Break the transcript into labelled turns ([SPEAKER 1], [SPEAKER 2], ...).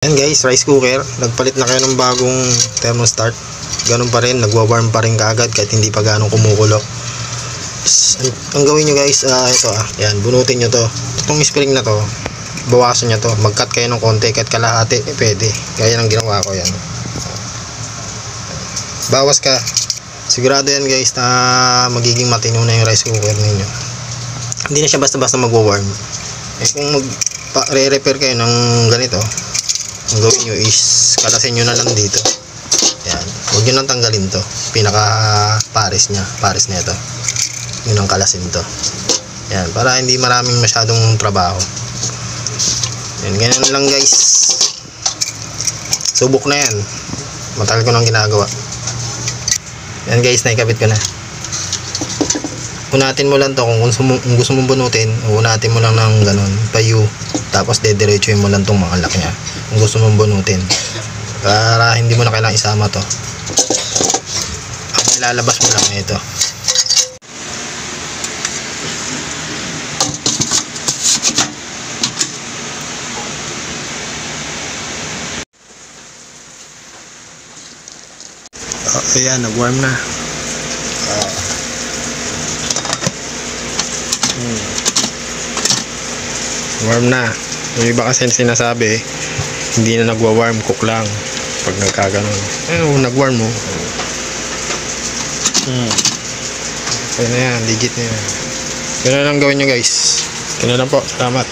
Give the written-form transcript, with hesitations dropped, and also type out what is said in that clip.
[SPEAKER 1] Ayan guys, rice cooker. Nagpalit na kayo ng bagong thermostat. Ganun pa rin, nagwa-warm pa rin kaagad kahit hindi pa ganong kumukulo. Ang gawin nyo guys, yan, bunutin nyo to. Itong spring na to, bawasan nyo to. Mag-cut kayo ng konti, kahit kalahati, pwede. Gaya ng ginawa ko yan. Bawas ka. Sigurado yan guys na magiging matino na yung rice cooker ninyo. Hindi na siya basta-basta magwa-warm. Kung re-repair kayo ng ganito, ang gawin nyo is kalasin nyo na lang dito. Yan, huwag nyo nang tanggalin to. Pinaka pares na ito, yun ang kalasin to. Yan, para hindi maraming masyadong trabaho. Yan, ganyan lang guys. Subok na yan, matagal ko nang ginagawa. Yan guys, naikabit ko na. Unatin mo lang to. Kung gusto mong bunutin, unatin mo lang ng ganun, payu. Tapos dediretsuhin mo lang tong mga lock nya kung gusto mong bunutin, para hindi mo na kailangang isama to. Ang ilalabas mo lang ito. Ayan, nag-warm na. Warm na. Yung iba kasi sinasabi, hindi na nagwa-warm, cook lang pag nagkaganon. Nag-warm mo. Okay na yan, legit na yan. Ganun lang gawin nyo guys. Ganun lang po, salamat.